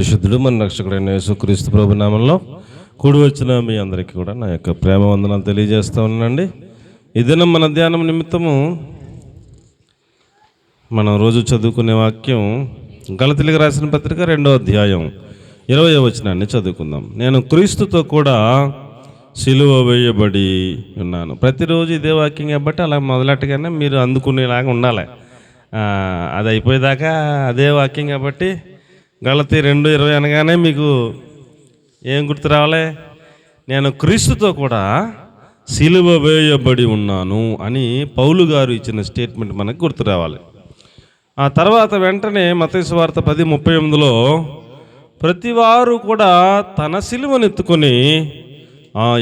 పరిశుద్ధుడు మన రక్షకుడైన యేసుక్రీస్తు ప్రభు నామంలో కూడి వచ్చిన మీ అందరికీ కూడా నా యొక్క ప్రేమ వందనాలు తెలియజేస్తూ ఉన్నానండి. ఈ దినం మన ధ్యానం నిమిత్తము మనం రోజు చదువుకునే వాక్యం గలతీయులకు రాసిన పత్రిక 2వ అధ్యాయం 20వ వచనాన్ని చదువుకుందాం. నేను క్రీస్తుతో కూడా సిలువ వేయబడి ఉన్నాను. ప్రతిరోజు ఇదే వాక్యం కాబట్టి అలా మొదలెట్టగానే మీరు అందుకునేలాగా ఉండాలి. అది అయిపోయేదాకా అదే వాక్యం కాబట్టి గలతీ 2:20 అనగానే మీకు ఏం గుర్తు రావాలి? నేను క్రీస్తుతో కూడా సిలువ వేయబడి ఉన్నాను అని పౌలు గారు ఇచ్చిన స్టేట్మెంట్ మనకు గుర్తు రావాలి. ఆ తర్వాత వెంటనే మత్తయి సువార్త 10:38లో ప్రతివారు కూడా తన సిలువను ఎత్తుకొని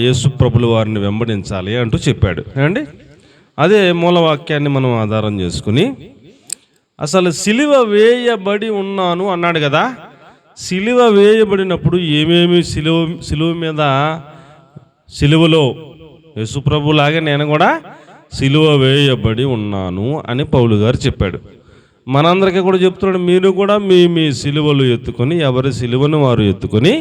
యేసు ప్రభుల వారిని వెంబడించాలి అంటూ చెప్పాడు ఏమండి. అదే మూలవాక్యాన్ని మనం ఆధారం చేసుకుని అసలు సిలువ వేయబడి ఉన్నాను అన్నాడు కదా. సిలువ వేయబడినప్పుడు ఏమేమి సిలువ మీద సిలువలో యేసుప్రభులాగే నేను కూడా సిలువ వేయబడి ఉన్నాను అని పౌలు గారు చెప్పాడు. మనందరికీ కూడా చెప్తున్నాడు, మీరు కూడా మీ సిలువలు ఎత్తుకొని ఎవరి సిలువను వారు ఎత్తుకొని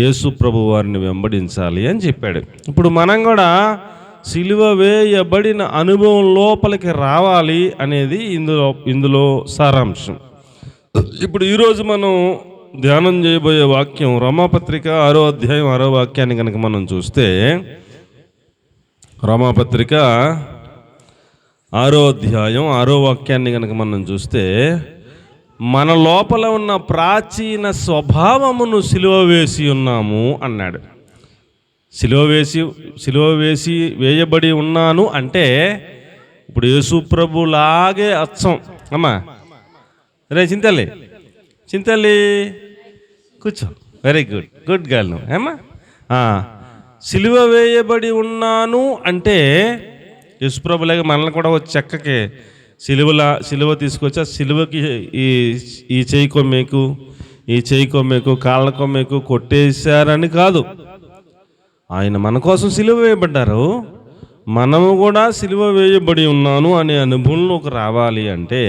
యేసుప్రభు వారిని వెంబడించాలి అని చెప్పాడు. ఇప్పుడు మనం కూడా సిలువ వేయబడిన అనుభవం లోపలికి రావాలి అనేది ఇందులో సారాంశం. ఇప్పుడు ఈరోజు మనం ధ్యానం చేయబోయే వాక్యం రోమాపత్రిక 6వ అధ్యాయం 6వ వాక్యాన్ని కనుక మనం చూస్తే, రోమాపత్రిక 6వ అధ్యాయం 6వ వాక్యాన్ని కనుక మనం చూస్తే, మన లోపల ఉన్న ప్రాచీన స్వభావమును సిలువ వేసి ఉన్నాము అన్నాడు. సిలువ వేసి వేయబడి ఉన్నాను అంటే ఇప్పుడు యేసు ప్రభులాగే అచ్చం. అమ్మా రే చింతల్లి కూర్చో, వెరీ గుడ్ గర్ల్ నువ్వు ఏమ్మా. సిలువ వేయబడి ఉన్నాను అంటే యేసు ప్రభులాగే మనల్ని కూడా వచ్చి చక్కకి సిలువ తీసుకొచ్చి ఆ సిలువకి ఈ చేయి కొమ్మేకు కాళ్ళ కొమ్మేకు కొట్టేశారని కాదు. ఆయన మన కోసం సిలువ వేయబడ్డారు. మనము కూడా సిలువ వేయబడి ఉన్నాను అనే అనుభవంలోకి రావాలి అంటే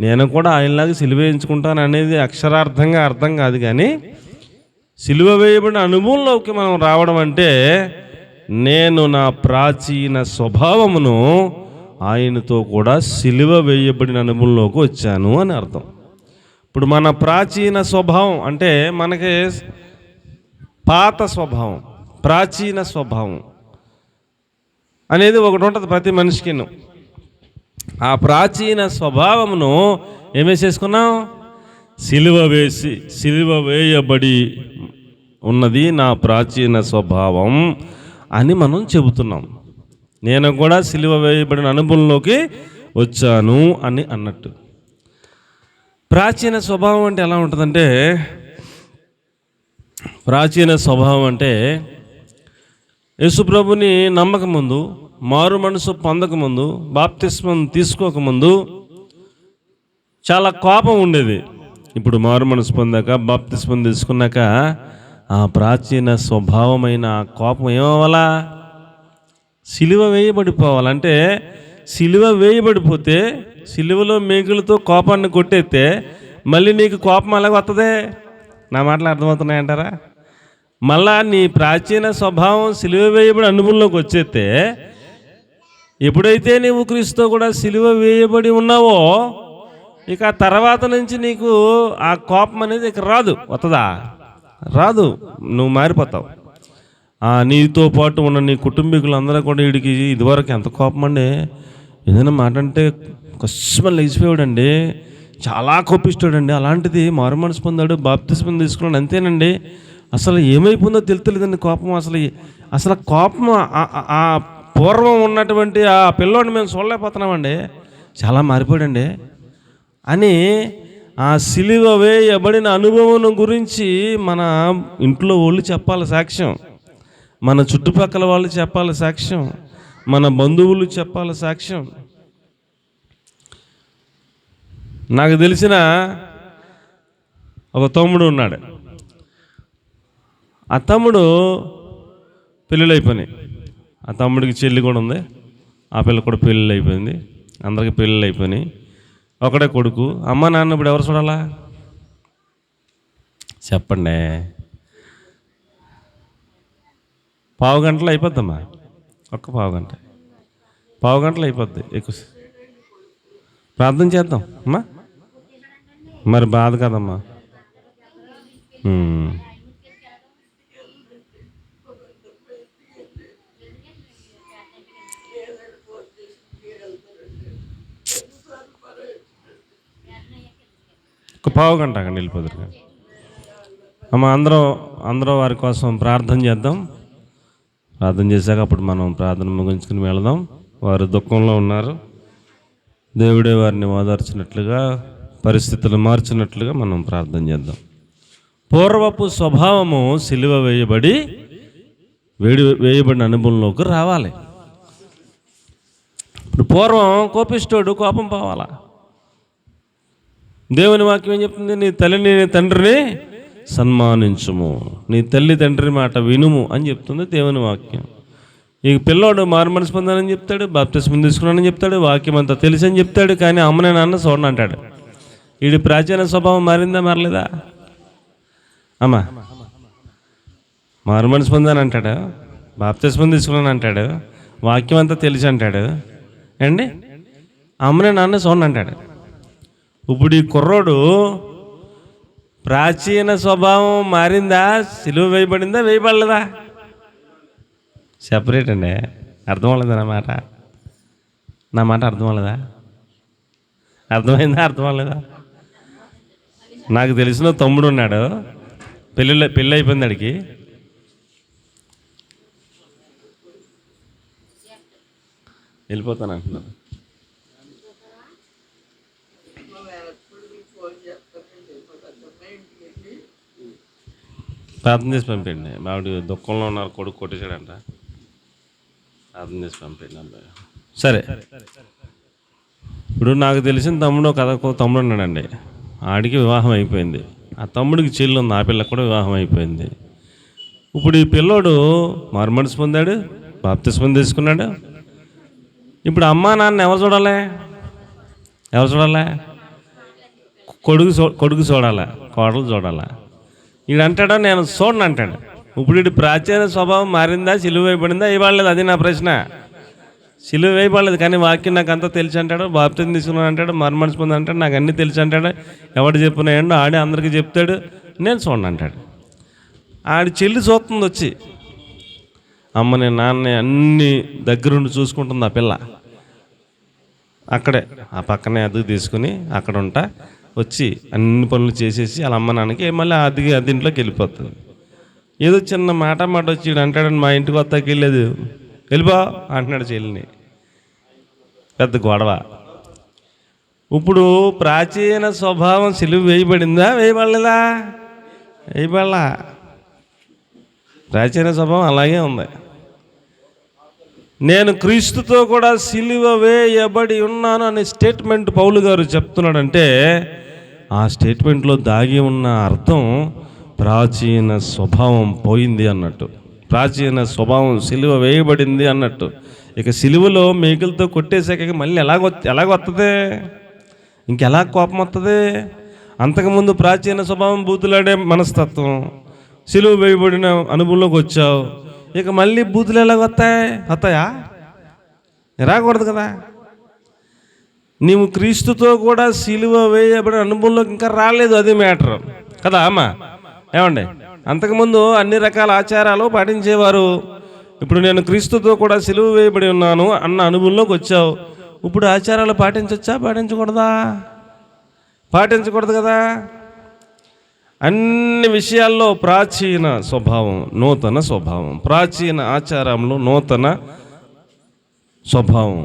నేను కూడా ఆయనలాగా సిలువ వేయించుకుంటాను అనేది అక్షరార్థంగా అర్థం కాదు. కానీ సిలువ వేయబడిన అనుభవంలోకి మనం రావడం అంటే నేను నా ప్రాచీన స్వభావమును ఆయనతో కూడా సిలువ వేయబడిన అనుభవంలోకి వచ్చాను అని అర్థం. ఇప్పుడు మన ప్రాచీన స్వభావం అంటే మనకి పాత స్వభావం, ప్రాచీన స్వభావం అనేది ఒకటి ఉంటుంది ప్రతి మనిషికి. ఆ ప్రాచీన స్వభావమును ఏమేసేసుకున్నాం? సిలువ వేయబడి ఉన్నది నా ప్రాచీన స్వభావం అని మనం చెబుతున్నాం. నేను కూడా సిలువ వేయబడిన అనుభవంలోకి వచ్చాను అని అన్నట్టు. ప్రాచీన స్వభావం అంటే ఎలా ఉంటుందంటే, ప్రాచీన స్వభావం అంటే యేసుప్రభుని నమ్మకముందు, మారు మనసు పొందకముందు, బాప్తిస్మం తీసుకోకముందు చాలా కోపం ఉండేది. ఇప్పుడు మారు మనసు పొందాక, బాప్తిస్మం తీసుకున్నాక ఆ ప్రాచీన స్వభావమైన కోపం ఏమవ్వాలా? సిలువ వేయబడిపోవాలంటే సిలువ వేయబడిపోతే సిలువలో మేకులతో కోపాన్ని కొట్టేస్తే మళ్ళీ నీకు కోపం అలాగ వస్తుంది. నా మాటలు అర్థమవుతున్నాయంటారా? మళ్ళా నీ ప్రాచీన స్వభావం సిలువ వేయబడి అనుభవంలోకి వచ్చేస్తే ఎప్పుడైతే నీవు క్రీస్తుతో కూడా సిలువ వేయబడి ఉన్నావో ఇక తర్వాత నుంచి నీకు ఆ కోపం అనేది ఇక వస్తుందా? రాదు. నువ్వు మారిపోతావు. నీతో పాటు ఉన్న నీ కుటుంబీకులందరూ కూడా వీడికి ఇదివరకు ఎంత కోపం అండి, ఏదైనా మాట అంటే కష్టమని లేచిపోయాడండి, చాలా కోపిస్తాడండి, అలాంటిది మారు మనసు పొందాడు, బాప్తిస్మం తీసుకున్నాడు, అంతేనండి, అసలు ఏమైపోయిందో తెలుతలేదండి కోపం. అసలు కోపం ఆ పూర్వం ఉన్నటువంటి ఆ పిల్లోడిని మేము చూడలేకపోతున్నామండి, చాలా మారిపోయాడండి అని ఆ సిలువ వేయబడిన అనుభవం గురించి మన ఇంట్లో వాళ్ళు చెప్పాలి సాక్ష్యం, మన చుట్టుపక్కల వాళ్ళు చెప్పాలి సాక్ష్యం, మన బంధువులు చెప్పాలి సాక్ష్యం. నాకు తెలిసిన ఒక తమ్ముడు ఉన్నాడు. ఆ తమ్ముడు పెళ్ళిళ్ళు అయిపోయినాయి. ఆ తమ్ముడికి చెల్లి కూడా ఉంది. ఆ పిల్ల కూడా పెళ్ళిళ్ళు అయిపోయింది. అందరికీ పెళ్ళిళ్ళు అయిపోయినాయి. ఒకడే కొడుకు. అమ్మ నాన్న ఇప్పుడు ఎవరు చూడాలా? చెప్పండి. పావు గంటలో అయిపోద్దమ్మా, ఒక్క పావు గంటలో అయిపోద్ది. ఎక్కువ ప్రార్థన చేద్దాం అమ్మా. మరి బాధ కదమ్మా. ఒక పావు గంట అక్కడ వెళ్ళిపోతారు కానీ అమ్మ. అందరూ వారి కోసం ప్రార్థన చేద్దాం. ప్రార్థన చేశాక అప్పుడు మనం ప్రార్థన ముగించుకుని వెళదాం. వారు దుఃఖంలో ఉన్నారు. దేవుడే వారిని ఓదార్చినట్లుగా, పరిస్థితులు మార్చినట్లుగా మనం ప్రార్థన చేద్దాం. పూర్వపు స్వభావము సిలువ వేయబడిన అనుభవంలోకి రావాలి. ఇప్పుడు పూర్వం కోపిష్టోడు కోపం పోవాలా. దేవుని వాక్యం ఏం చెప్తుంది? నీ తల్లిని నీ తండ్రిని సన్మానించుము, నీ తల్లి తండ్రి మాట వినుము అని చెప్తుంది దేవుని వాక్యం. ఈ పిల్లోడు మారుమనసు పొందానని చెప్తాడు, బాప్తిస్మం తీసుకున్నానని చెప్తాడు, వాక్యం అంతా తెలుసు అని చెప్తాడు. కానీ అమ్మనే నాన్న చూడండి అంటాడు. వీడి ప్రాచీన స్వభావం మారిందా మారలేదా అమ్మా? మారుమనసు పొందాను అంటాడు, బాప్తిస్మం తీసుకున్నాను అంటాడు, వాక్యం అంతా తెలుసు అంటాడు అండి. అమ్మనే నాన్న చూడండి అంటాడు. ఇప్పుడు ఈ కుర్రోడు ప్రాచీన స్వభావం మారిందా? సిలువ వేయబడిందా వేయబడలేదా? సెపరేట్ అండి. అర్థం అవ్వలేదా నా మాట అర్థం అవ్వలేదా? అర్థమైందా? అర్థం అవ్వలేదా? నాకు తెలిసిన తమ్ముడు ఉన్నాడు, పెళ్ళి అయిపోయింది అడిగి. వెళ్ళిపోతాను అంటున్నాను. ప్రార్థన చేసి పంపండి. మావిడి దుఃఖంలో ఉన్నారు, కొడుకు కొట్టేశాడంట. ప్రార్థన చేసి పంపండి అబ్బాయి. సరే, ఇప్పుడు నాకు తెలిసిన తమ్ముడు ఉన్నాడండి. ఆడికి వివాహం అయిపోయింది. ఆ తమ్ముడికి చెల్లి ఉంది, ఆ పిల్లకి కూడా వివాహం అయిపోయింది. ఇప్పుడు ఈ పిల్లోడు మారుమనసు పొందాడు, బాప్తిస్మం తీసుకున్నాడు. ఇప్పుడు అమ్మా నాన్న ఎవరు చూడాలి? కొడుకు చూడాలా, కోడలు చూడాలా? వీడు అంటాడా నేను చూడను అంటాడు. ఇప్పుడు వీడి ప్రాచీన స్వభావం మారిందా? సిలువ వేయబడిందా? వేయబడలేదు. అది నా ప్రశ్న. సిలువ వేయబడలేదు, కానీ వాక్యం నాకు అంతా తెలిసి అంటాడు, బాప్తిస్మం తీసుకున్నాను అంటాడు, మారుమనసు పొందాను అంటాడు, నాకు అన్నీ తెలిసి అంటాడు. ఎవడు చెప్పినాయండో ఆడే అందరికీ చెప్తాడు, నేను చూడను అంటాడు. ఆడి చెల్లి చూస్తుంది వచ్చి, అమ్మని నాన్నని అన్ని దగ్గరుండి చూసుకుంటుంది ఆ పిల్ల. అక్కడే ఆ పక్కనే అద్దెకు తీసుకుని అక్కడ ఉంటా వచ్చి అన్ని పనులు చేసేసి వాళ్ళ అమ్మ నాన్నకి మళ్ళీ అదింట్లోకి వెళ్ళిపోతుంది. ఏదో చిన్న మాట వచ్చి అంటాడని మా ఇంటికి వస్తాకి వెళ్ళలేదు, వెళ్ళిపో అంటున్నాడు చెల్లిని. పెద్ద గొడవ. ఇప్పుడు ప్రాచీన స్వభావం సిలువ వేయబడిందా వేయబడలేదా? వేయబడలా. ప్రాచీన స్వభావం అలాగే ఉంది. నేను క్రీస్తుతో కూడా సిలువ వేయబడి ఉన్నాను అనే స్టేట్మెంట్ పౌలు గారు చెప్తున్నాడంటే ఆ స్టేట్మెంట్లో దాగి ఉన్న అర్థం ప్రాచీన స్వభావం పోయింది అన్నట్టు, ప్రాచీన స్వభావం సిలువ వేయబడింది అన్నట్టు. ఇక సిలువలో మేకులతో కొట్టేసాక మళ్ళీ ఎలాగొస్తుంది? ఇంకెలా కోపం వస్తుంది? అంతకుముందు ప్రాచీన స్వభావం బూతులాడే మనస్తత్వం, సిలువ వేయబడిన అనుభవంలోకి వచ్చావు, ఇక మళ్ళీ బూతులు వస్తాయా? రాకూడదు కదా. నీవు క్రీస్తుతో కూడా సిలువ వేయబడిన అనుభవంలోకి ఇంకా రాలేదు, అది మ్యాటర్ కదా అమ్మా. ఏమండి, అంతకుముందు అన్ని రకాల ఆచారాలు పాటించేవారు. ఇప్పుడు నేను క్రీస్తుతో కూడా సిలువ వేయబడి ఉన్నాను అన్న అనుభవంలోకి వచ్చావు. ఇప్పుడు ఆచారాలు పాటించవచ్చా? పాటించకూడదు కదా. అన్ని విషయాల్లో ప్రాచీన స్వభావం, నూతన స్వభావం, ప్రాచీన ఆచారంలో నూతన స్వభావం,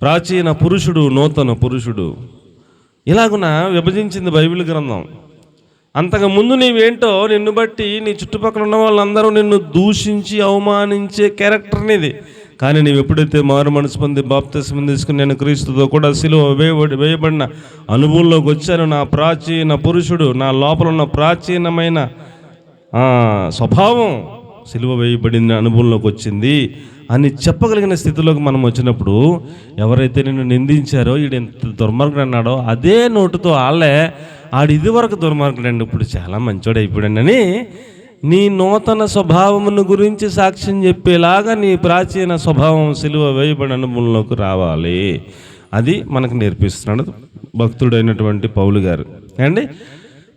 ప్రాచీన పురుషుడు నూతన పురుషుడు, ఇలాగున విభజించింది బైబిల్ గ్రంథం. అంతకుముందు నీవేంటో నిన్ను బట్టి నీ చుట్టుపక్కల ఉన్న వాళ్ళందరూ నిన్ను దూషించి అవమానించే క్యారెక్టర్ అనేది. కానీ నీవు ఎప్పుడైతే మారు మనసు పొంది బాప్తిస్మం తీసుకుని నేను క్రీస్తుతో కూడా సిలువ వేయబడిన అనుభవంలోకి వచ్చాను, నా ప్రాచీన పురుషుడు, నా లోపల ఉన్న ప్రాచీనమైన స్వభావం సిలువ వేయబడిన అనుభవంలోకి వచ్చింది. అని చెప్పగలిగిన స్థితిలోకి మనం వచ్చినప్పుడు, ఎవరైతే నిన్ను నిందించారో ఈడు ఎంత దుర్మార్గుడు అన్నాడో అదే నోటుతో వాళ్ళే ఆడు ఇది వరకు దుర్మార్గుడు అండి, ఇప్పుడు చాలా మంచోడు అయిపోయాడు అని నీ నూతన స్వభావమును గురించి సాక్ష్యం చెప్పేలాగా నీ ప్రాచీన స్వభావం సిలువ వేయబడిన అనుభవంలోకి రావాలి. అది మనకు నేర్పిస్తున్నాడు భక్తుడైనటువంటి పౌలు గారు అండి.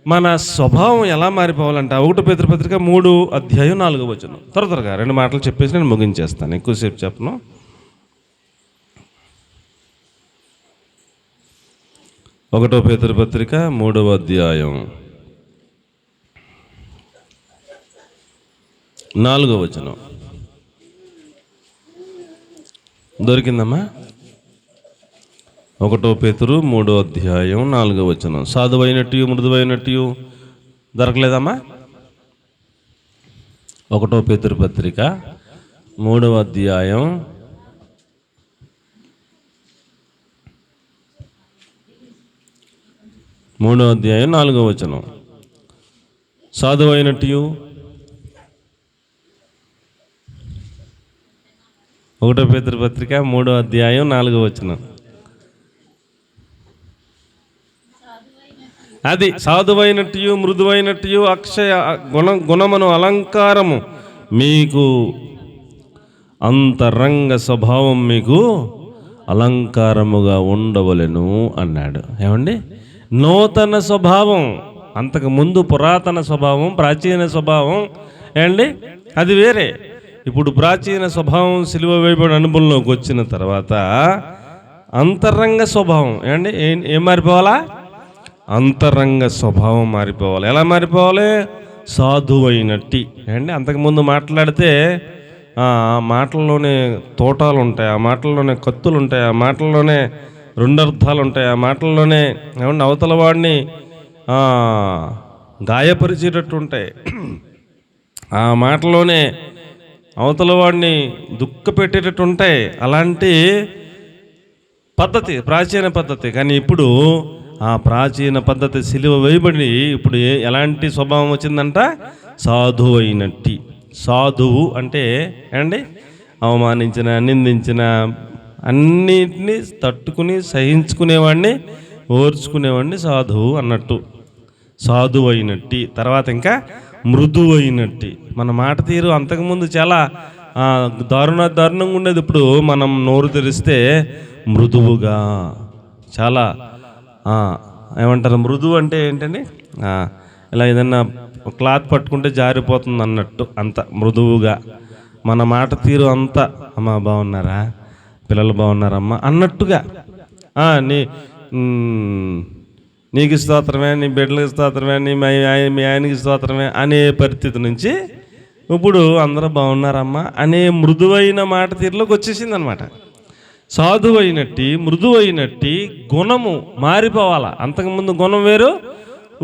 మన స్వభావం ఎలా మారిపోవాలంటే 1 పేతురు పత్రిక 3:4 త్వరగా 2 మాటలు చెప్పేసి నేను ముగించేస్తాను, ఎక్కువసేపు చెప్పను. 1 పేతురు పత్రిక 3:4 దొరికిందమ్మా? 1 పేతురు 3:4 సాధువైనట్టు మృదువైనట్టు దొరకలేదమ్మా? 1 పేతురు పత్రిక 3:4 సాధువైనట్టు 1 పేతురు పత్రిక 3:4 అది సాధువైనట్టు మృదువైనట్టు అక్షయ గుణమును అలంకారము మీకు అంతరంగ స్వభావం మీకు అలంకారముగా ఉండవలెను అన్నాడు. ఏమండి? నూతన స్వభావం, అంతకుముందు పురాతన స్వభావం, ప్రాచీన స్వభావం ఏమండి, అది వేరే. ఇప్పుడు ప్రాచీన స్వభావం సిలువ వేయబడిన అనుభవంలోకి వచ్చిన తర్వాత అంతరంగ స్వభావం ఏమండి ఏం మారిపోవాలా? అంతరంగ స్వభావం మారిపోవాలి. ఎలా మారిపోవాలి? సాధువైనట్టి అండి. అంతకుముందు మాట్లాడితే ఆ మాటల్లోనే తోటాలు ఉంటాయి, ఆ మాటల్లోనే కత్తులు ఉంటాయి, ఆ మాటల్లోనే 2 అర్థాలు ఉంటాయి, ఆ మాటల్లోనే ఏమంటే అవతల వాడిని గాయపరిచేటట్టు ఉంటాయి, ఆ మాటలోనే అవతల వాడిని దుఃఖ పెట్టేటట్టు ఉంటాయి. అలాంటి పద్ధతి ప్రాచీన పద్ధతి. కానీ ఇప్పుడు ఆ ప్రాచీన పద్ధతి సిలువ వేయబడి ఇప్పుడు ఎలాంటి స్వభావం వచ్చిందంట? సాధువు అయినట్టి. సాధువు అంటే ఏమండి, అవమానించిన నిందించిన అన్నిటినీ తట్టుకుని సహించుకునేవాడిని, ఓర్చుకునేవాడిని సాధువు అన్నట్టు. సాధువు అయినట్టి. తర్వాత ఇంకా మృదువు అయినట్టి. మన మాట తీరు అంతకుముందు చాలా దారుణంగా ఉండేది. ఇప్పుడు మనం నోరు తెరిస్తే మృదువుగా, చాలా ఏమంటారు మృదువు అంటే ఏంటండి, ఇలా ఏదన్నా క్లాత్ పట్టుకుంటే జారిపోతుంది అన్నట్టు, అంత మృదువుగా మన మాట తీరు అంతా. అమ్మ బాగున్నారా, పిల్లలు బాగున్నారమ్మా అన్నట్టుగా, నీకు స్తోత్రమే, నీ బిడ్డలకి స్తోత్రమే, మీ ఆయనకి స్తోత్రమే అనే పరిస్థితి నుంచి ఇప్పుడు అందరూ బాగున్నారమ్మా అనే మృదువైన మాట తీరులోకి వచ్చేసింది అనమాట. సాధువైనట్టి మృదువైనట్టి గుణము మారిపోవాలా. అంతకుముందు గుణం వేరు,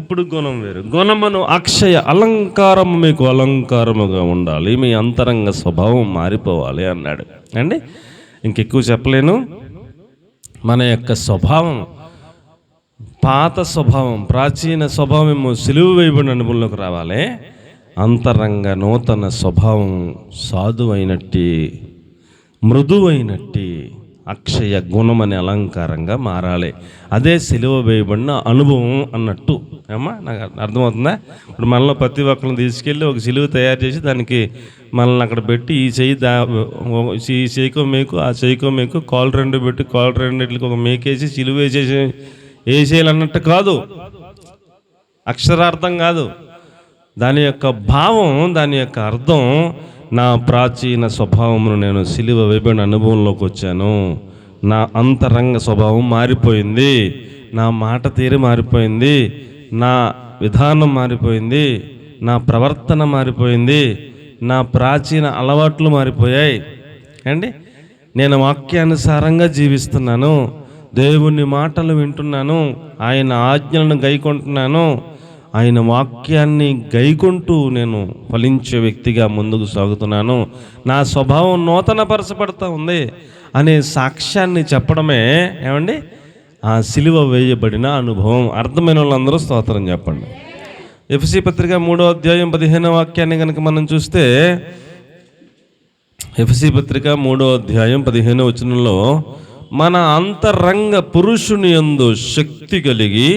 ఇప్పుడు గుణం వేరు. గుణమును అక్షయ అలంకారము మీకు అలంకారముగా ఉండాలి, మీ అంతరంగ స్వభావం మారిపోవాలి అన్నాడు అండి. ఇంకెక్కువ చెప్పలేను. మన యొక్క స్వభావం, పాత స్వభావం, ప్రాచీన స్వభావము సిలువ వేయబడిన అనుభవంలోకి రావాలి. అంతరంగ నూతన స్వభావం సాధువైనట్టి మృదువైనట్టి అక్షయ గుణమని అలంకారంగా మారాలి. అదే సిలువ వేయబడిన అనుభవం అన్నట్టు. ఏమ్మా, నాకు అర్థమవుతుందా? ఇప్పుడు మనలో ప్రతి ఒక్కరిని తీసుకెళ్ళి ఒక సిలువ తయారు చేసి దానికి మనల్ని అక్కడ పెట్టి ఈ చెయ్యి ఈ చేయికో మేకు, ఆ చేయికో మేకు, కాలు 2 పెట్టి కాలు 2 ఒక మేకేసి సిలువ వేసేయాలన్నట్టు కాదు, అక్షరార్థం కాదు. దాని యొక్క భావం, దాని యొక్క అర్థం, నా ప్రాచీన స్వభావమును నేను సిలువ వేయబడిన అనుభవంలోకి వచ్చాను, నా అంతరంగ స్వభావం మారిపోయింది, నా మాట తీరు మారిపోయింది, నా విధానం మారిపోయింది, నా ప్రవర్తన మారిపోయింది, నా ప్రాచీన అలవాట్లు మారిపోయాయి అండి. నేను వాక్యానుసారంగా జీవిస్తున్నాను, దేవుని మాటలు వింటున్నాను, ఆయన ఆజ్ఞలను గైకొంటున్నాను, ఆయన వాక్యాన్ని గైకొంటూ నేను ఫలించే వ్యక్తిగా ముందుకు సాగుతున్నాను, నా స్వభావం నూతనపరచబడుతూ ఉంది అనే సాక్ష్యాన్ని చెప్పడమే ఏమండి ఆ సిలువ వేయబడిన అనుభవం. అర్థమైన వాళ్ళందరూ స్తోత్రం చెప్పండి. ఎఫెసీ పత్రిక 3:15 కనుక మనం చూస్తే, ఎఫెసీ పత్రిక 3వ అధ్యాయం 15వ వచనంలో మన అంతరంగ పురుషుని యందు శక్తి కలిగి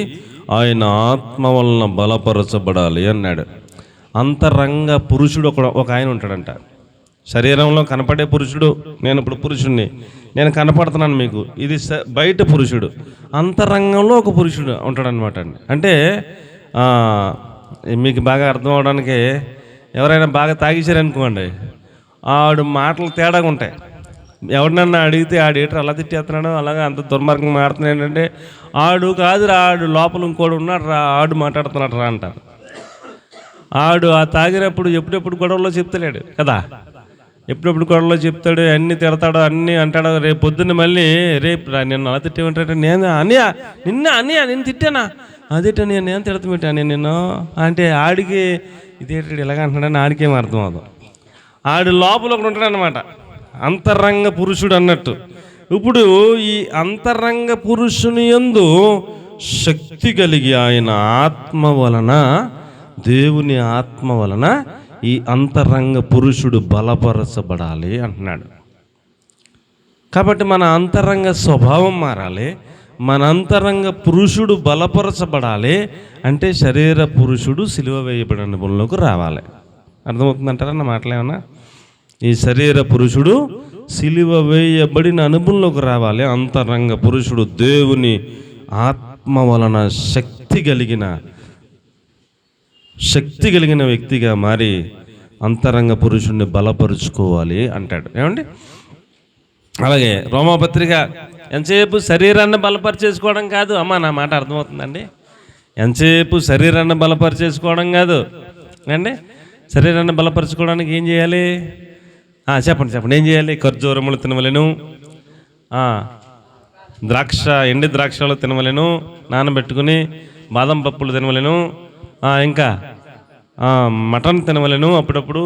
ఆయన ఆత్మ వలన బలపరచబడాలి అన్నాడు. అంతరంగ పురుషుడు ఒక ఆయన ఉంటాడంట. శరీరంలో కనపడే పురుషుడు, నేను ఇప్పుడు పురుషుడిని, నేను కనపడుతున్నాను మీకు, ఇది బయట పురుషుడు. అంతరంగంలో ఒక పురుషుడు ఉంటాడనమాట అండి. అంటే మీకు బాగా అర్థం అవడానికి, ఎవరైనా బాగా తాగేశారనుకోండి, ఆడు మాటలు తేడాగా ఉంటాయి. ఎవరినన్నా అడిగితే ఆడేటర్ అలా తిట్టేస్తున్నాడు, అలాగే అంత దుర్మార్గం మాడుతున్నాడు ఏంటంటే, ఆడు కాదురా, ఆడు లోపల ఇంకోడు ఉన్నాడు రా, ఆడు మాట్లాడుతున్నాడు రా అంటారు. ఆడు ఆ తాగినప్పుడు ఎప్పుడెప్పుడు గొడవలో చెప్తలేడు కదా, ఎప్పుడెప్పుడు గొడవలో చెప్తాడు, అన్నీ తిడతాడు, అన్నీ అంటాడు. రేపు పొద్దున్న మళ్ళీ రేపు నిన్ను అలా తిట్టేమంటాడు, నేను నిన్ను తిట్టానా, అదేట నేను తిడతామేటా నిన్ను అంటే, ఆడికి ఇదేంటి ఇలాగ అంటున్నాడని ఆడికేం అర్థం అవుతాం. ఆడు లోపల ఒకడు ఉంటాడు అనమాట, అంతరంగ పురుషుడు అన్నట్టు. ఇప్పుడు ఈ అంతరంగ పురుషుని యందు శక్తి కలిగి ఆయన ఆత్మ వలన, దేవుని ఆత్మ వలన ఈ అంతరంగ పురుషుడు బలపరచబడాలి అంటున్నాడు. కాబట్టి మన అంతరంగ స్వభావం మారాలి, మన అంతరంగ పురుషుడు బలపరచబడాలి అంటే శరీర పురుషుడు సిలువ వేయబడిన అనుభవంలోకి రావాలి. అర్థమవుతుందంటారా నా మాటలేమన్నా? ఈ శరీర పురుషుడు సిలువ వేయబడిన అనుభవంలోకి రావాలి. అంతరంగ పురుషుడు దేవుని ఆత్మ వలన శక్తి కలిగిన వ్యక్తిగా మారి అంతరంగ పురుషుడిని బలపరుచుకోవాలి అంటాడు. ఏమండి? అలాగే రోమాపత్రిక ఎంతసేపు శరీరాన్ని బలపరిచేసుకోవడం కాదు. అమ్మ నా మాట అర్థమవుతుందండి? ఎంతసేపు శరీరాన్ని బలపరిచేసుకోవడం కాదు అండి. శరీరాన్ని బలపరచుకోవడానికి ఏం చేయాలి? చెప్పండి ఏం చేయాలి? ఖర్జూరములు తినవలెను, ఎండి ద్రాక్షలు తినవలెను, నానబెట్టుకుని బాదం పప్పులు తినవలెను, ఇంకా మటన్ తినవలెను, అప్పుడప్పుడు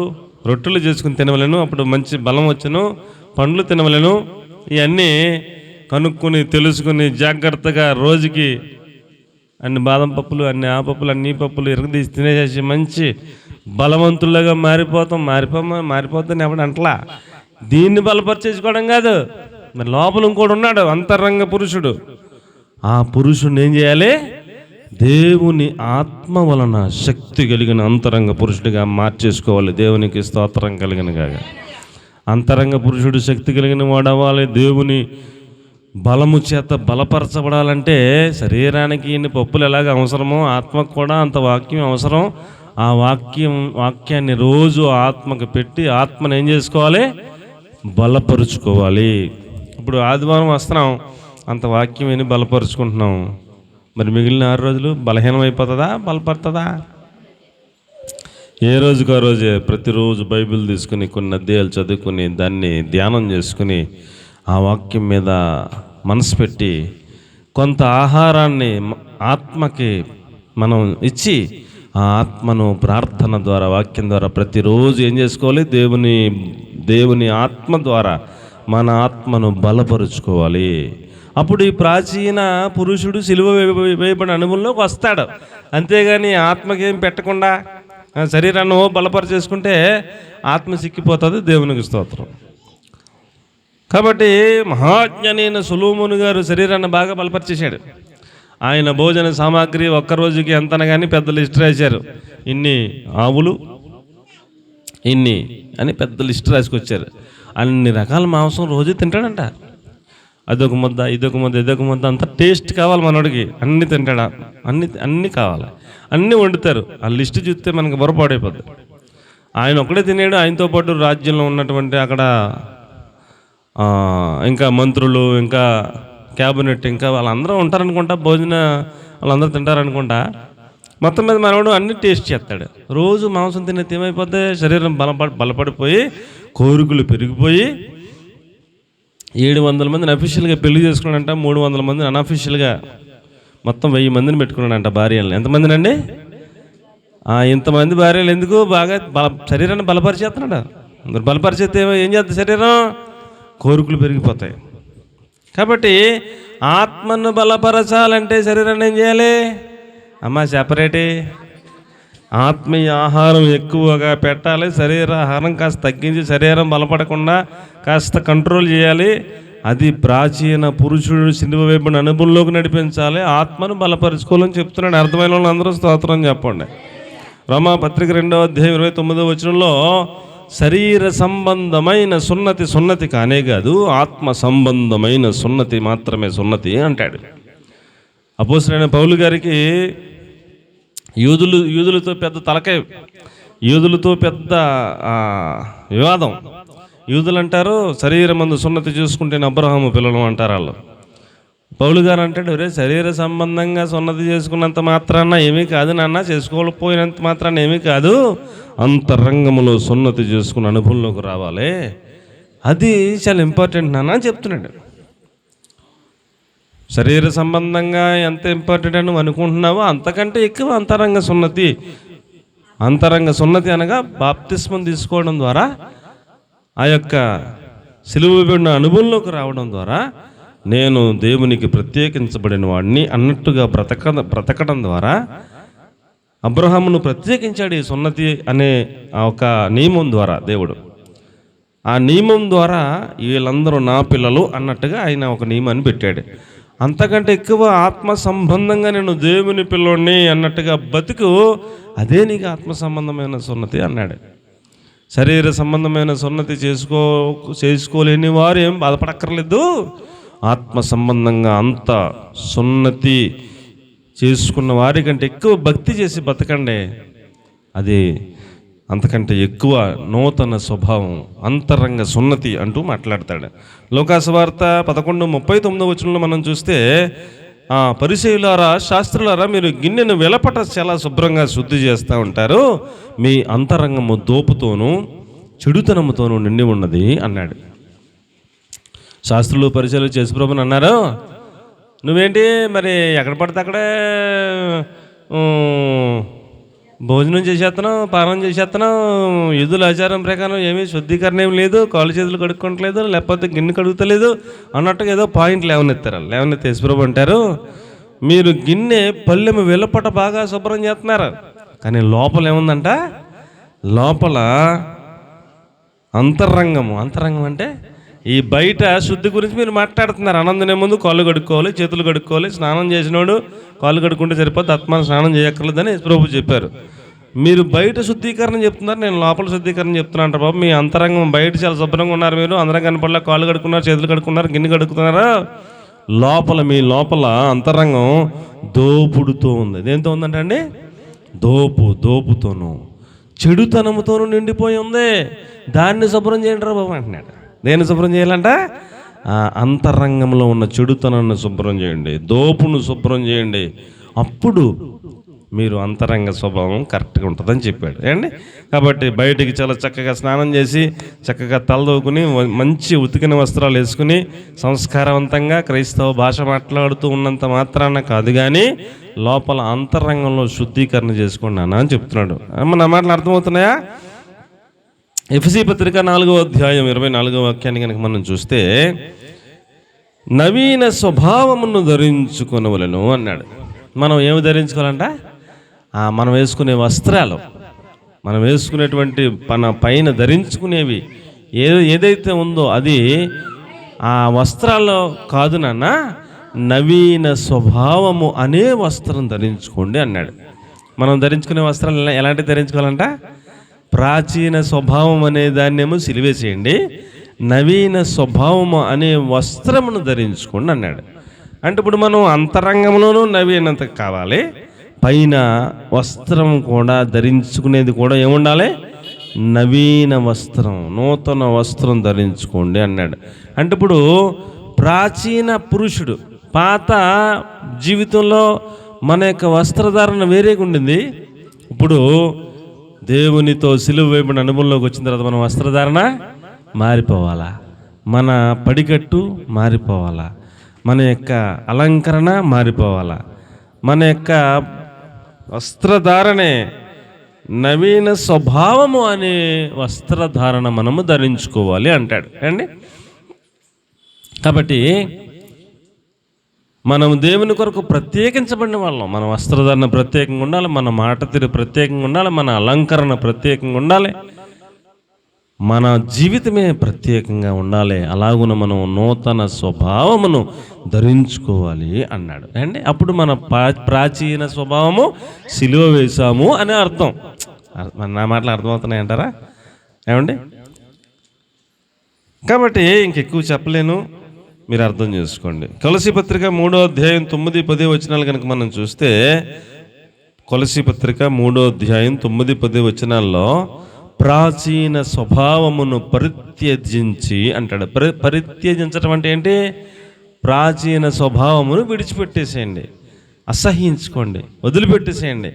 రొట్టెలు చేసుకుని తినవలెను, అప్పుడు మంచి బలం వచ్చును, పండ్లు తినవలెను. ఇవన్నీ కనుక్కొని తెలుసుకుని జాగ్రత్తగా రోజుకి అన్ని బాదం పప్పులు, అన్ని ఆ పప్పులు, అన్ని ఈ పప్పులు ఎరగదీసి తినేసేసి మంచి బలవంతులుగా మారిపోతాను ఎవడు అంటలా. దీన్ని బలపరిచేసుకోవడం కాదు. మరి లోపల ఇంకోటి ఉన్నాడు, అంతరంగ పురుషుడు. ఆ పురుషుడిని ఏం చేయాలి? దేవుని ఆత్మ వలన శక్తి కలిగిన అంతరంగ పురుషుడిగా మార్చేసుకోవాలి. దేవునికి స్తోత్రం కలిగినగా. అంతరంగ పురుషుడు శక్తి కలిగిన వాడవ్వాలి. దేవుని బలము చేత బలపరచబడాలంటే శరీరానికి ఇన్ని పప్పులు ఎలాగ అవసరమో ఆత్మకు కూడా అంత వాక్యం అవసరం. ఆ వాక్యాన్ని రోజు ఆత్మకు పెట్టి ఆత్మను ఏం చేసుకోవాలి? బలపరుచుకోవాలి. ఇప్పుడు ఆదివారం వస్తున్నాం, అంత వాక్యం విని బలపరుచుకుంటున్నాం. మరి మిగిలిన 6 రోజులు బలహీనం అయిపోతుందా, బలపడుతుందా? ఏ రోజుకు ఆ రోజే ప్రతిరోజు బైబిల్ తీసుకుని కొన్ని అధ్యాయాలు చదువుకుని దాన్ని ధ్యానం చేసుకుని ఆ వాక్యం మీద మనసు పెట్టి కొంత ఆహారాన్ని ఆత్మకి మనం ఇచ్చి ఆ ఆత్మను ప్రార్థన ద్వారా, వాక్యం ద్వారా ప్రతిరోజు ఏం చేసుకోవాలి? దేవుని ఆత్మ ద్వారా మన ఆత్మను బలపరుచుకోవాలి. అప్పుడు ఈ ప్రాచీన పురుషుడు సిలువ వేయబడిన అనుభవంలోకి వస్తాడు. అంతేగాని ఆత్మకేం పెట్టకుండా శరీరాన్ని బలపరిచేసుకుంటే ఆత్మ సిక్కిపోతుంది. దేవునికి స్తోత్రం. కాబట్టి మహాజ్ఞానైన సొలొమోను గారు శరీరాన్ని బాగా బలపరిచేశాడు. ఆయన భోజన సామాగ్రి ఒక్కరోజుకి ఎంతనగాని పెద్ద లిస్ట్ రాశారు. ఇన్ని ఆవులు, ఇన్ని అని పెద్ద లిస్ట్ రాసుకొచ్చారు. అన్ని రకాల మాంసం రోజు తింటాడంట. అదొక ముద్ద, ఇదొక ముద్ద, ఇదొక ముద్ద, అంత టేస్ట్ కావాలి మనోడికి. అన్నీ తింటాడా, అన్నీ కావాలి, అన్నీ వండుతారు. ఆ లిస్ట్ చూస్తే మనకు బొరపాడైపోద్ది. ఆయన ఒక్కడే తినేడు. ఆయనతో పాటు రాజ్యంలో ఉన్నటువంటి అక్కడ ఇంకా మంత్రులు, ఇంకా క్యాబినెట్, ఇంకా వాళ్ళందరూ ఉంటారనుకుంటా, భోజన వాళ్ళందరూ తింటారనుకుంటా. మొత్తం మీద మనోడు అన్ని టేస్ట్ చేస్తాడు. రోజు మాంసం తినేది ఏమైపోతే శరీరం బలపడిపోయి కోరికలు పెరిగిపోయి 700 మందిని అఫీషియల్గా పెళ్లి చేసుకున్నాడంట, 300 మందిని అన్అఫీషియల్గా మొత్తం 1000 మందిని పెట్టుకున్నాడంట భార్యలను. ఎంతమందిని అండి? ఇంతమంది భార్యలు ఎందుకు? బాగా శరీరాన్ని బలపరిచేస్తున్నాడు. బలపరిచేస్తే ఏం చేస్తుంది? శరీరం కోరికలు పెరిగిపోతాయి. కాబట్టి ఆత్మను బలపరచాలంటే శరీరాన్ని ఏం చేయాలి? అమ్మ సెపరేటే ఆత్మీయ ఆహారం ఎక్కువగా పెట్టాలి, శరీరాహారం కాస్త తగ్గించి శరీరం బలపడకుండా కాస్త కంట్రోల్ చేయాలి. అది ప్రాచీన పురుషుడు సిలువ వేయబడిన అనుభవంలోకి నడిపించాలి, ఆత్మను బలపరుచుకోవాలని చెప్తున్నాడు. అర్థమైన వాళ్ళు అందరూ స్తోత్రం చెప్పండి. రోమాపత్రిక 2వ అధ్యాయం 29వ వచనంలో శరీర సంబంధమైన సున్నతి సున్నతి కానే కాదు, ఆత్మ సంబంధమైన సున్నతి మాత్రమే సున్నతి అంటాడు. అపోస్తలుడైన పౌలు గారికి యూదులతో పెద్ద తలకాయ, యూదులతో పెద్ద వివాదం. యూదులు అంటారు శరీరమందు సున్నతి చూసుకుంటే అబ్రహాము పిల్లలు అంటారు వాళ్ళు. పౌలు గారు అంటాడు, ఒరే శరీర సంబంధంగా సున్నతి చేసుకున్నంత మాత్రాన ఏమీ కాదు నాన్న, చేసుకోలేకపోయినంత మాత్రాన ఏమీ కాదు, అంతరంగంలో సున్నతి చేసుకున్న అనుభవంలోకి రావాలి, అది చాలా ఇంపార్టెంట్ నాన్న అని చెప్తున్నాడు. శరీర సంబంధంగా ఎంత ఇంపార్టెంట్ అని అనుకుంటున్నావో అంతకంటే ఎక్కువ అంతరంగ సున్నతి. అంతరంగ సున్నతి అనగా బాప్తిస్మం తీసుకోవడం ద్వారా, ఆ యొక్క సిలువ వేయబడిన అనుభవంలోకి రావడం ద్వారా నేను దేవునికి ప్రత్యేకించబడిన వాడిని అన్నట్టుగా బ్రతకడం ద్వారా అబ్రహామును ప్రత్యేకించాడు ఈ సున్నతి అనే ఒక నియమం ద్వారా. దేవుడు ఆ నియమం ద్వారా వీళ్ళందరూ నా పిల్లలు అన్నట్టుగా ఆయన ఒక నియమాన్ని పెట్టాడు. అంతకంటే ఎక్కువ ఆత్మ సంబంధంగా నేను దేవుని పిల్లోడిని అన్నట్టుగా బతుకు, అదే నీకు ఆత్మ సంబంధమైన సున్నతి అన్నాడు. శరీర సంబంధమైన సున్నతి చేసుకోలేని వారు ఏం బాధపడక్కర్లేదు, ఆత్మ సంబంధంగా అంత సున్నతి చేసుకున్న వారికంటే ఎక్కువ భక్తి చేసి బతకండి, అది అంతకంటే ఎక్కువ నూతన స్వభావం, అంతరంగ సున్నతి అంటూ మాట్లాడతాడు. లోకాసువార్త 11:39 వచనంలో మనం చూస్తే, పరిసయ్యులారా శాస్త్రులారా మీరు గిన్నెను వెలపట చాలా శుభ్రంగా శుద్ధి చేస్తూ ఉంటారు, మీ అంతరంగము దోపుతోనూ చెడుతనముతోనూ నిండి ఉన్నది అన్నాడు. శాస్త్రులు పరిచయాలు చేసి ప్రభుని అన్నారు, నువ్వేంటి మరి ఎక్కడ పడితే అక్కడే భోజనం చేసేస్తున్నావు, పానం చేసేస్తున్నావు, యూదుల ఆచారం ప్రకారం ఏమీ శుద్ధీకరణ ఏం లేదు, కాళ్ళు చేతులు కడుక్కోవట్లేదు, లేకపోతే గిన్నె కడుగుతలేదు అన్నట్టుగా ఏదో పాయింట్ లేవనెత్తి యేసుప్రభు అంటారు, మీరు గిన్నె పళ్ళెము వెలుపట బాగా శుభ్రం చేస్తున్నారు, కానీ లోపల ఏముందంట, లోపల అంతరంగం అంటే ఈ బయట శుద్ధి గురించి మీరు మాట్లాడుతున్నారు. ఆనందనే ముందు కాళ్ళు కడుక్కోవాలి, చేతులు కడుక్కోవాలి, స్నానం చేసినోడు కాళ్ళు కడుక్కుంటే సరిపోద్ది, ఆత్మాన స్నానం చేయక్కర్లేదని ప్రభు చెప్పారు. మీరు బయట శుద్ధీకరణ చెప్తున్నారు, నేను లోపల శుద్ధీకరణ చెప్తున్నా అంటారు. బాబు మీ అంతరంగం బయట చాలా శుభ్రంగా ఉన్నారు, మీరు అందరం కనపడలే, కాళ్ళు కడుక్కున్నారు, చేతులు కడుక్కున్నారు, గిన్నె కడుక్కున్నారా, లోపల మీ లోపల అంతరంగం దోపుడుతో ఉంది. దేంతో ఉందంటే అండి, దోపుతోనూ చెడుతనముతోనూ నిండిపోయి ఉంది, దాన్ని శుభ్రం చేయండి రా బాబు అంటున్నాడు. దేన్ని శుభ్రం చేయాలంట, అంతరంగంలో ఉన్న చెడుతనాన్ని శుభ్రం చేయండి, దోపును శుభ్రం చేయండి, అప్పుడు మీరు అంతరంగ స్వభావం కరెక్ట్గా ఉంటుందని చెప్పాడు అండి. కాబట్టి బయటికి చాలా చక్కగా స్నానం చేసి చక్కగా తలదోకుని మంచి ఉతికిన వస్త్రాలు వేసుకుని సంస్కారవంతంగా క్రైస్తవ భాష మాట్లాడుతూ ఉన్నంత మాత్రాన కాదు, కానీ లోపల అంతరంగంలో శుద్ధీకరణ చేసుకోండి అని చెప్తున్నాడు. నా మాటలు అర్థమవుతున్నాయా? ఎఫెసీ పత్రిక 4వ అధ్యాయం 24వ వాక్యాన్ని కనుక మనం చూస్తే, నవీన స్వభావమును ధరించుకొనవలెను అన్నాడు. మనం ఏమి ధరించుకోవాలంట, మనం వేసుకునే వస్త్రాలు, మనం వేసుకునేటువంటి పైన ధరించుకునేవి ఏదైతే ఉందో అది ఆ వస్త్రాల్లో కాదు నాన్న, నవీన స్వభావము అనే వస్త్రం ధరించుకోండి అన్నాడు. మనం ధరించుకునే వస్త్రాలు ఎలాంటివి ధరించుకోవాలంట, ప్రాచీన స్వభావం అనే దాన్నేమో సిలివేసేయండి, నవీన స్వభావము అనే వస్త్రమును ధరించుకోండి అన్నాడు. అంటే ఇప్పుడు మనం అంతరంగంలోనూ నవీనత కావాలి, పైన వస్త్రం కూడా ధరించుకునేది కూడా ఏముండాలి, నవీన వస్త్రం, నూతన వస్త్రం ధరించుకోండి అన్నాడు. అంటే ఇప్పుడు ప్రాచీన పురుషుడు పాత జీవితంలో మన యొక్క వస్త్రధారణ వేరేగా ఉండింది, ఇప్పుడు దేవునితో సిలువ వేయబడిన అనుభవంలోకి వచ్చిన తర్వాత మన వస్త్రధారణ మారిపోవాలా, మన పడికట్టు మారిపోవాలా, మన యొక్క అలంకరణ మారిపోవాలా, మన యొక్క వస్త్రధారణే నవీన స్వభావము అనే వస్త్రధారణ మనము ధరించుకోవాలి అంటాడు అండి. కాబట్టి మనం దేవుని కొరకు ప్రత్యేకించబడిన వాళ్ళం. మన వస్త్రధారణ ప్రత్యేకంగా ఉండాలి, మన మాట తీరు ప్రత్యేకంగా ఉండాలి, మన అలంకరణ ప్రత్యేకంగా ఉండాలి, మన జీవితమే ప్రత్యేకంగా ఉండాలి. అలాగున మనం నూతన స్వభావమును ధరించుకోవాలి అన్నాడు అండి. అప్పుడు మన ప్రాచీన స్వభావము సిలువ వేశాము అనే అర్థం. నా మాటలు అర్థమవుతున్నాయి అంటారా ఏమండి? కాబట్టి ఇంకెక్కువ చెప్పలేను, మీరు అర్థం చేసుకోండి. కొలసీ పత్రిక 3వ అధ్యాయం 9-10 వచనాలు కనుక మనం చూస్తే, కొలసీ పత్రిక 3వ అధ్యాయం 9-10 వచనాల్లో ప్రాచీన స్వభావమును పరిత్యజించి అంటాడు. పరిత్యజించడం అంటే ఏంటి? ప్రాచీన స్వభావమును విడిచిపెట్టేసేయండి, అసహ్యించుకోండి, వదిలిపెట్టేసేయండి,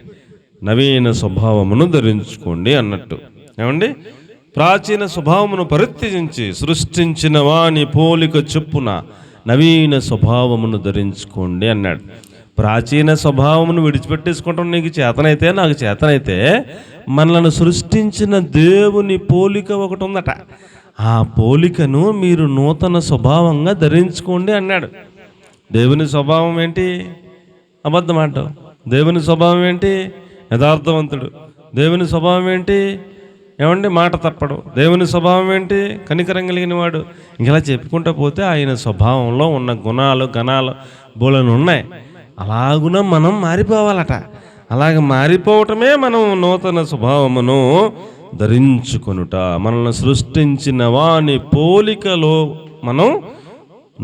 నవీన స్వభావమును ధరించుకోండి అన్నట్టు. ఏమండి? ప్రాచీన స్వభావమును పరిత్యజించి సృష్టించిన వాని పోలిక చొప్పున నవీన స్వభావమును ధరించుకోండి అన్నాడు. ప్రాచీన స్వభావమును విడిచిపెట్టేసుకోవటం నీకు చేతనైతే, నాకు చేతనైతే, మనల్ని సృష్టించిన దేవుని పోలిక ఒకటి ఉందట, ఆ పోలికను మీరు నూతన స్వభావంగా ధరించుకోండి అన్నాడు. దేవుని స్వభావం ఏంటి? అబద్ధం అంటావు. దేవుని స్వభావం ఏంటి? యథార్థవంతుడు. దేవుని స్వభావం ఏంటి? ఏమండి? మాట తప్పడు. దేవుని స్వభావం ఏంటి? కనికరం కలిగిన వాడు. ఇంకెలా చెప్పుకుంటూ పోతే ఆయన స్వభావంలో ఉన్న గుణాలు గణాలు బోలను ఉన్నాయి. అలాగున మనం మారిపోవాలట. అలాగ మారిపోవటమే మనం నూతన స్వభావమును ధరించుకొనుట. మనల్ని సృష్టించిన వాని పోలికలో మనం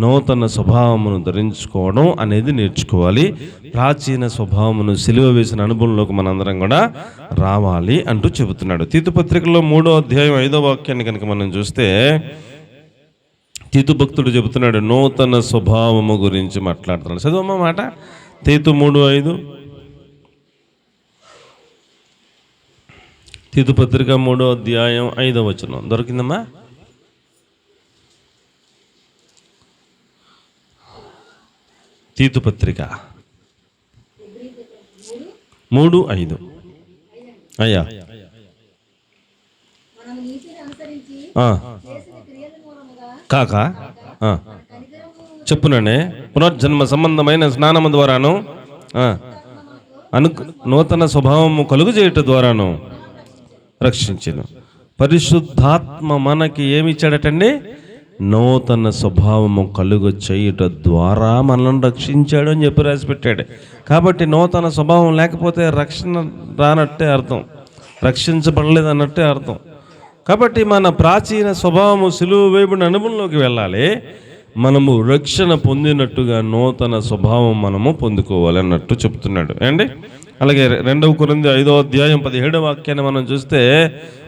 నూతన స్వభావమును ధరించుకోవడం అనేది నేర్చుకోవాలి. ప్రాచీన స్వభావమును సిలువ వేసిన అనుభవంలోకి మనందరం కూడా రావాలి అంటూ చెబుతున్నాడు. తీతు పత్రికలో 3వ అధ్యాయం 5వ వాక్యాన్ని కనుక మనం చూస్తే, తీతు భక్తుడు చెబుతున్నాడు, నూతన స్వభావము గురించి మాట్లాడుతున్నాడు. చదువమ్మా మాట. తీతు 3:5. తీతు పత్రిక 3వ అధ్యాయం 5వ వచనం దొరికిందమ్మా? తీతు పత్రిక 3:5. అయ్యా కాక చెప్పునండి. పునర్జన్మ సంబంధమైన స్నానము ద్వారాను నూతన స్వభావము కలుగు చేయటం ద్వారాను రక్షించెను. పరిశుద్ధాత్మ మనకి ఏమి ఇచ్చాడటండి? నూతన స్వభావము కలుగు చేయుట ద్వారా మనల్ని రక్షించాడు అని చెప్పి రాసి పెట్టాడు. కాబట్టి నూతన స్వభావం లేకపోతే రక్షణ రానట్టే అర్థం, రక్షించబడలేదు అన్నట్టే అర్థం. కాబట్టి మన ప్రాచీన స్వభావము సిలువ వేయబడిన అనుభవంలోకి వెళ్ళాలి. మనము రక్షణ పొందినట్టుగా నూతన స్వభావం మనము పొందుకోవాలి అన్నట్టు చెప్తున్నాడు అండి. అలాగే 2 కొరింథీ 5వ అధ్యాయం 17వ వాక్యాన్ని మనం చూస్తే,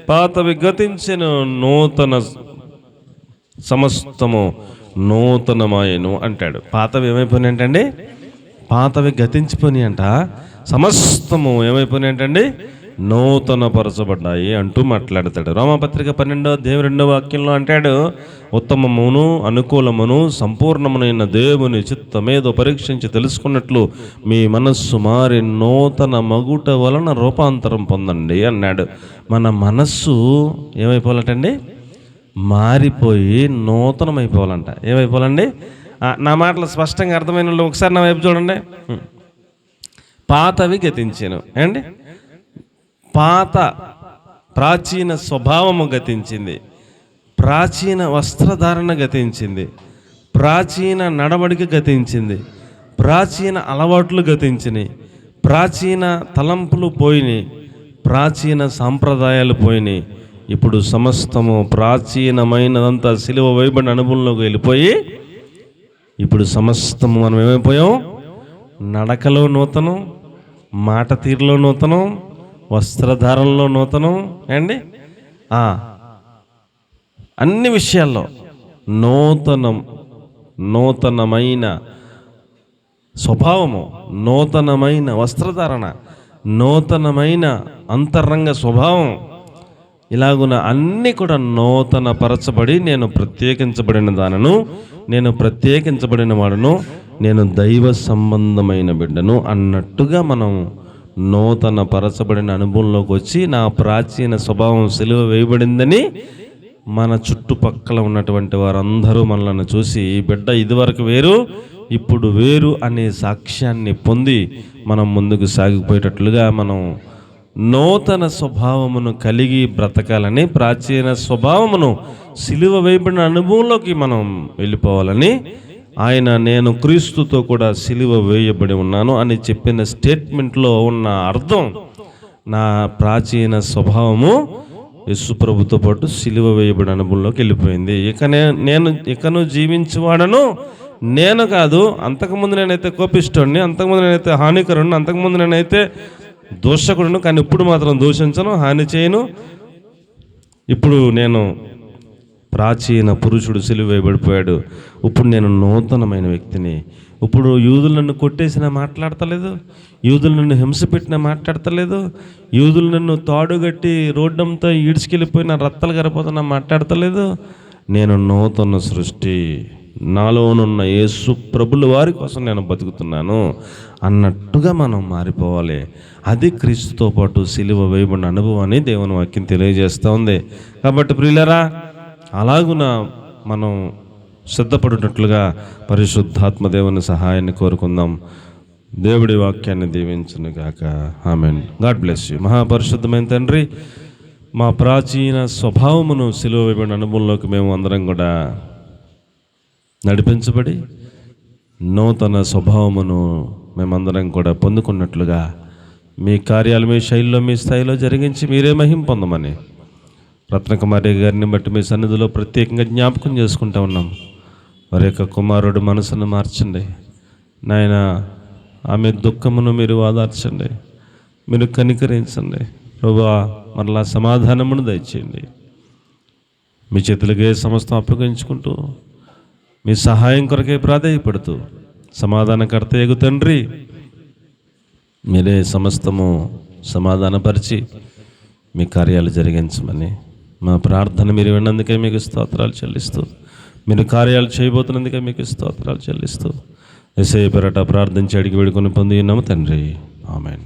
పాతవి గతించిన నూతన సమస్తము నూతనమాయను అంటాడు. పాతవి ఏమైపోయినాయి అంటండి? పాతవి గతించిపోయినాయి అంట, సమస్తము ఏమైపోయినాయి అంటండి? నూతన పరచబడ్డాయి అంటూ మాట్లాడతాడు. రోమపత్రిక 12వ అధ్యాయం 2వ వాక్యంలో అంటాడు, ఉత్తమమును అనుకూలమును సంపూర్ణమునైన దేవుని చిత్తమేదో పరీక్షించి తెలుసుకున్నట్లు మీ మనస్సు మారి నూతన మగుట వలన రూపాంతరం పొందండి అన్నాడు. మన మనస్సు ఏమైపోవాలంటండి? మారిపోయి నూతనమైపోవాలంట. ఏమైపోవాలండి? నా మాటలు స్పష్టంగా అర్థమైన వాళ్ళు ఒకసారి నా వైపు చూడండి. పాతవి గతించాను అండి. పాత ప్రాచీన స్వభావము గతించింది, ప్రాచీన వస్త్రధారణ గతించింది, ప్రాచీన నడవడిక గతించింది, ప్రాచీన అలవాట్లు గతించినాయి, ప్రాచీన తలంపులు పోయినాయి, ప్రాచీన సాంప్రదాయాలు పోయినాయి. ఇప్పుడు సమస్తము ప్రాచీనమైనదంతా సిలువ వేయబడిన అనుభవంలోకి వెళ్ళిపోయి, ఇప్పుడు సమస్తము మనం ఏమైపోయాం? నడకలో నూతనం, మాట తీరులో నూతనం, వస్త్రధారణలో నూతనం అండి, అన్ని విషయాల్లో నూతనమైన స్వభావము, నూతనమైన వస్త్రధారణ, నూతనమైన అంతరంగ స్వభావం, ఇలాగున అన్నీ కూడా నూతన పరచబడి, నేను ప్రత్యేకించబడిన దానను, నేను ప్రత్యేకించబడిన వాడును, నేను దైవ సంబంధమైన బిడ్డను అన్నట్టుగా మనం నూతన పరచబడిన అనుభవంలోకి వచ్చి, నా ప్రాచీన స్వభావం సిలువ వేయబడిందని మన చుట్టుపక్కల ఉన్నటువంటి వారందరూ మనల్ని చూసి, బిడ్డ ఇదివరకు వేరు ఇప్పుడు వేరు అనే సాక్ష్యాన్ని పొంది మనం ముందుకు సాగిపోయేటట్లుగా మనం నూతన స్వభావమును కలిగి బ్రతకాలని, ప్రాచీన స్వభావమును సిలువ వేయబడిన అనుభవంలోకి మనం వెళ్ళిపోవాలని ఆయన నేను క్రీస్తుతో కూడా సిలువ వేయబడి ఉన్నాను అని చెప్పిన స్టేట్మెంట్లో ఉన్న అర్థం, నా ప్రాచీన స్వభావము యేసుప్రభుతో పాటు సిలువ వేయబడిన అనుభవంలోకి వెళ్ళిపోయింది. ఇకను జీవించేవాడను నేను కాదు. అంతకుముందు నేనైతే కోపిష్ఠుడిని, అంతకుముందు నేనైతే హానికరుడిని, అంతకుముందు నేనైతే దోషకుడును, కానీ ఇప్పుడు మాత్రం దూషించను, హాని చేయను. ఇప్పుడు నేను ప్రాచీన పురుషుడు సిలువ వేయబడిపోయాడు, ఇప్పుడు నేను నూతనమైన వ్యక్తిని. ఇప్పుడు యూదులు నన్ను కొట్టేసినా మాట్లాడతలేదు, యూదులు నన్ను హింస పెట్టినా మాట్లాడతలేదు, యూదులు నన్ను తాడుగట్టి రోడ్డంతా ఈడ్చుకెళ్ళిపోయిన రత్తలు గరిపోతున్నా మాట్లాడతలేదు. నేను నూతన సృష్టి, నాలోనున్న యేసు ప్రభుల వారి కోసం నేను బతుకుతున్నాను అన్నట్టుగా మనం మారిపోవాలి. అది క్రీస్తుతో పాటు సిలువ వేయబడిన అనుభవాన్ని దేవుని వాక్యం తెలియజేస్తూ ఉంది. కాబట్టి ప్రియులారా, అలాగున మనం సిద్ధపడినట్లుగా పరిశుద్ధాత్మ దేవుని సహాయాన్ని కోరుకుందాం. దేవుడి వాక్యాన్ని దీవించును గాక. ఆమేన్. God bless you. మహాపరిశుద్ధమైన తండ్రి, మా ప్రాచీన స్వభావమును సిలువ వేయబడిన అనుభవంలోకి మేము అందరం కూడా నడిపించబడి నూతన స్వభావమును మేమందరం కూడా పొందుకున్నట్లుగా మీ కార్యాలు మీ శైలిలో మీ స్థాయిలో జరిగించి మీరే మహిమ పొందమని రత్నకుమారి గారిని బట్టి మీ సన్నిధిలో ప్రత్యేకంగా జ్ఞాపకం చేసుకుంటూ ఉన్నాం. వారి యొక్క కుమారుడు మనసును మార్చండి నాయన, ఆమె దుఃఖమును మీరు ఓదార్చండి, మీరు కనికరించండి ప్రభువా. మరలా సమాధానమును దయచేయండి. మీ చేతులకే సమస్తం అప్పగించుకుంటూ మీ సహాయం కొరకే ప్రాధేయపడుతూ, సమాధానకర్త యగు తండ్రి మీరే సమస్తము సమాధానపరిచి మీ కార్యాలు జరిగించమని మా ప్రార్థన మీరు విన్నందుకే మీకు స్తోత్రాలు చెల్లిస్తూ, మీరు కార్యాలు చేయబోతున్నందుకే మీకు స్తోత్రాలు చెల్లిస్తూ యేసయ్య పేరట ప్రార్థించి అడిగి వేడుకొని పొంది ఉన్నాము తండ్రి. ఆమేన్.